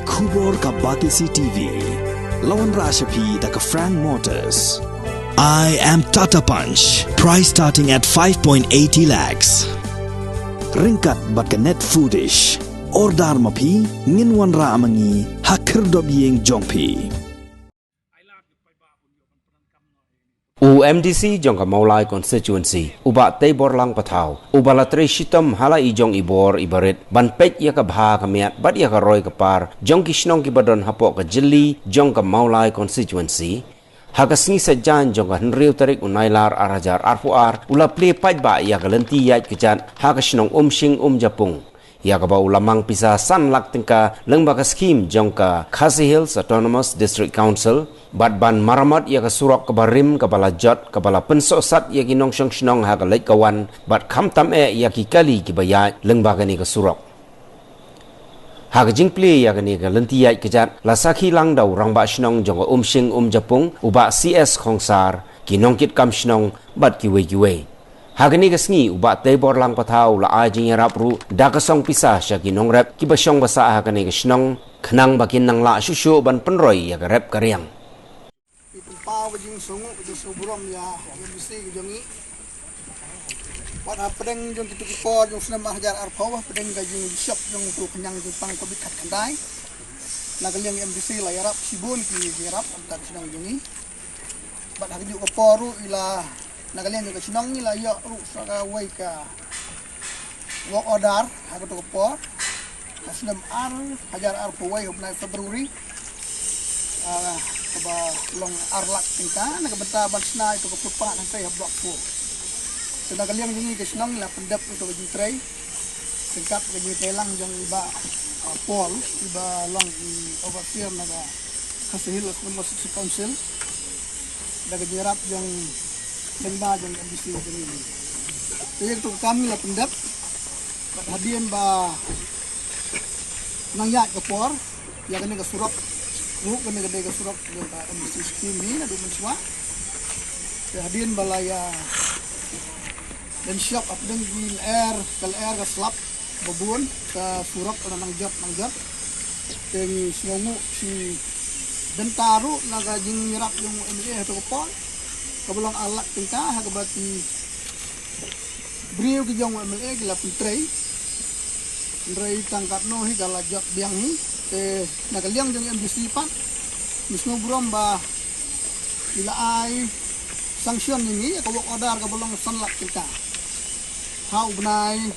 Kubor ka Batisi TV. Lawan Rashapi da ka Frank Motors. I am Tata Punch. Price starting at 5.80 lakhs. Ringkat bat ka net foodish. Ordar mapi nginwan ra amangi hakir dob yeng jongpi. UMDC jong ka Maulai constituency uba tei borlang patau uba latre shitam hala ijong ibor ibarit ban pek ya ka bha ka miat bat ya ka roi ka par jong ki shnong ki badon hapo ka jilli jong ka Maulai constituency haga singi sajan jong ka henriu tarik unailar arajar arpuar ula ple paj ba ya ka lenti yat kejan haga shnong shing japung ya ka ba ulamang pisa san lak tingka lengba ka skim jong ka Khasi Hills Autonomous District Council bat ban maramat ya ka surok ka barim ka bala jot ka bala pensosat ya ki nong shnong ha ka lek kawan bat kham tam ya ki kali ki baya lengba ka ni ka surok ha ka jingple ya ka ni ka lenti ya ki jat la sakhi lang dau rang ba shnong jong ka shing japung uba CS khongsar ki nong kit kam shnong bat ki we Hagani kasngi uba tei borlang patau la ajing yarap ru da kasong pisah syaki nong rep ki basyong basa hagani kasnong khnang bakin nang la shushu ban penroi ya ka rep karyang pau jing songo ke sobrom ya mesti jongi pada pedeng jong kitu ko jong senam hajar arpau pedeng ga jing shop jong tu kenyang jepang ko bikat kandai nagaliang MDC la yarap sibun ki yarap antar senang jongi bat haju ko poru ila nagalian juga sinong nila yo ru saka wai ka work order aku to por asnam hajar ar wai hubnai Februari ba long arlak tingka nagbenta bansna itu ko pupa nang say blok po so nagalian ini ke sinong nila pendap itu ko jutray tingkat ko telang jang iba pol iba long overseer naga Khasi Hills Autonomous Council daga jirap jang lengba jang MDC ini. Jadi itu kami lah pendap. Hadian ba nangyat kapor, ya kini ke surok, kini ke surok jang MDC ini ada menswa. Hadian balaya dan siap apa dengan kal air ke slap babun ke surok ke nangjat. Dengan semungu si bentaru naga jing nyerap yung MDC itu kapor. Kabelang alak tingka hakabati beliau ke jong MLA gila pitray ndray tangkat no hi gala jot biang hi nagaliang jong MDC pat misno brom ba ila ai sanction ini ka work order kabelang sanlak tingka hau benai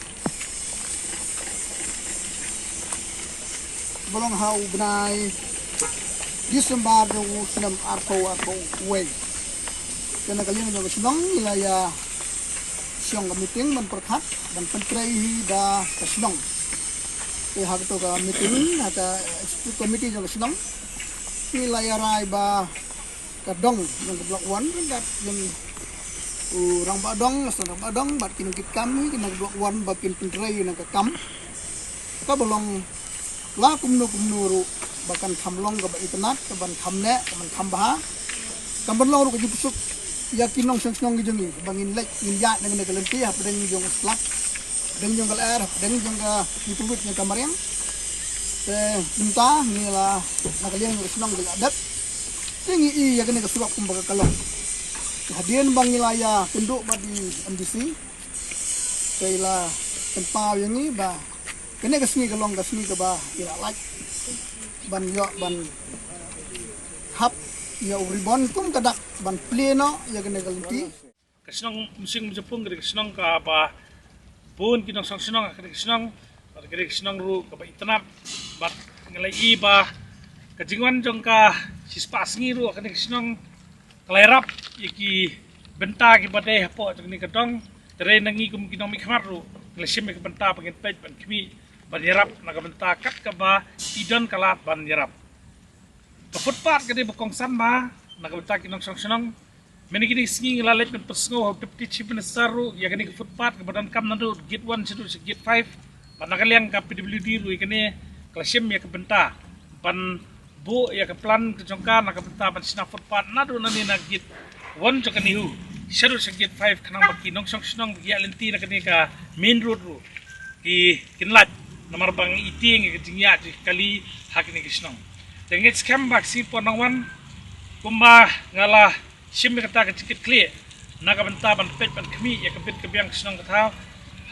belong hau benai disembar jong senam arpo way karena kalian juga senang wilayah siang meeting memperkat dan pentrai dah kesenang. Hak itu ke meeting ada executive committee juga senang wilayah rai ba kadong yang ke blok 1 dan yang orang badong bat kinukit kami kena blok 1 bakin pentrai yang ke kam ka belong la kumnu bahkan kamlong ke internet ke ban kamne ke ban kambaha kambalong ru ke pusuk ya kinong senong gijong ni bangin lek injak dengan galenti ha pedeng jong slap pedeng jong air pedeng jong ka ditubut nya kamareng benta ni la nagalian senong gel adat tingi I ya kene kesurak kumbaga kalong hadian bang wilaya penduk badi MDC kaila tempau yang ni ba kene kesni kalong kesni ke ba ila like ban yo ban hap ya uribon kum kadak ban pleno ya kena galenti kesenang musim Jepun kena kesenang ka apa pun kita senang kena kesenang ru ka itnap bat ngelai ba kejingan jong ka sispas ngi ru kena kesenang kelerap iki benta ki bade po jeng kedong tere nangi kum kinong mikmar ru nglesim ke benta pengen pej ban kimi ban yarap naga benta kat ka ba idon kalat ban yarap footpath kadi bokongsan ba nakabenta kinong senang meni kini singi ngalalet pen pesngo deputy chief minister ru ya kini footpath kebadan kam nandu gate 1 situ gate 5 panakaliang ka PWD ru kini klasim ya kebenta pan bu ya ke plan kejongka nakabenta pan sina footpath nadu nani na gate 1 jokani hu situ gate 5 kanang baki nong senang ya lenti na kini ka main road ru ki kinlat nomor bang iting ke jingya di kali hak ni kisnong dengan scam vaksi ponangwan kumba ngalah sim kata ke cikit kli naga benta ban pet ban kemi ya kebit kebiang kisnong kata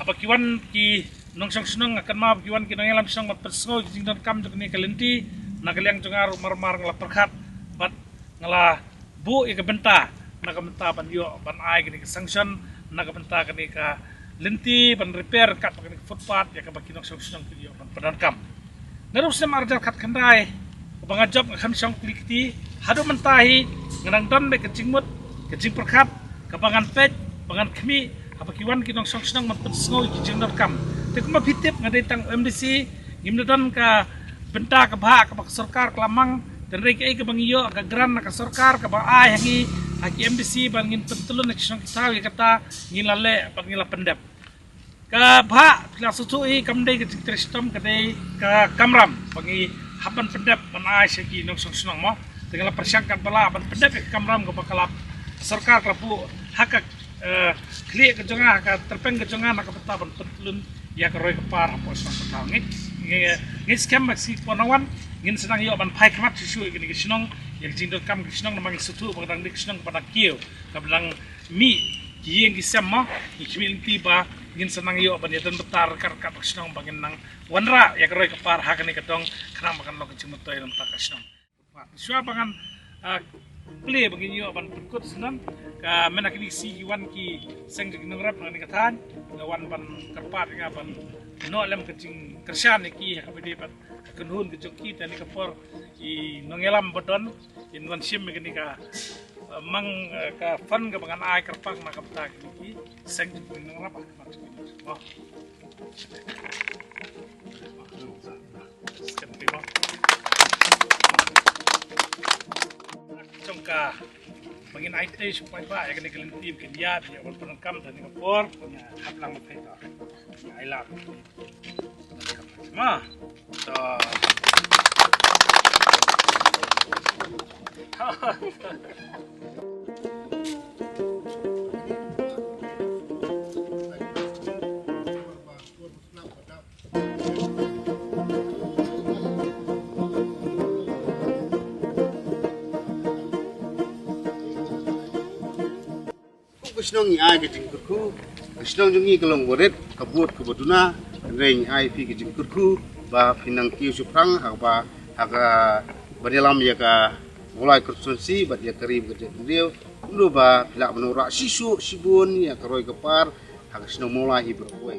apa kiwan ki nongsong senong akan ma kiwan ki nangelam senong mat persgo jingdan kam jok ni kalenti nagaliang jongar mar ngala perkhat bat ngala bu ya kebenta naga benta ban yo ban ai gini ke sanction naga benta kini ka lenti ban repair kat kini footpath ya ka baki nongsong senong ki yo ban padan kam narus sem arjal kat kandai banga job ngam song klikti hadu mentahi ngenang don be kecingmut kecing perkhat kabangan pet bangan kemi apa kiwan kinong song senong mat persgo jingdan kam te kuma pitip ngadai tang MDC ngimdon ka benta ka bha ka sarkar kelamang dan rek ai ka bangiyo ka gran ka sarkar ka ba ai hangi haki MDC bangin pentulun nak song kita kata ngilale pangila pendap ka bha kla susui kamdai ka sistem kadai ka kamram bangi hapan pendap ban ai segi nong song senong mo dengan persangkat bala ban pendap ka kamram ka bakalap sarkar klapu hak kli ke jonga ka terpeng ke jonga nak peta ban pentulun ya keroi kepar apa senang petang ngit scam maksi ponawan ngin senang yo ban pai kamat susu gini senang yang jindot kam senang namang sutu bang dik senang pada kieu kablang mi kieng gisam ma ikmil tiba ngin senang yo ban yadan betar kar kat senang bangin nang wanra ya keroi kepar hakani ketong kenang makan lo kecimut toy lam tak senang sua bangan play begini yo ban perkut senang ka menak ni si iwan ki seng di ngrap nang katan ngawan ban karpat ngaban no lem kecing kersan ki habidi ban kenhun ke joki tani kapor i nongelam bodon in wan sim begini ka mang ka fan ka bangan ai karpak na kapta ki seng di ngrap oh Jongka bangin IT supaya ba ya kena kelentim ke dia ya walaupun kam dan ngapor punya haplang mapeta I love ma so Kisnong ai ke jingkurku, kisnong jungi kelong boret kabut kabutuna, reng ai pi ke jingkurku, ba pinang kiu suprang haba haga banilam ya ka mulai konsumsi bat ya karib ke dia, lu ba pilak menora sisu sibun ya karoi kepar haga kisnong mulai ibroi.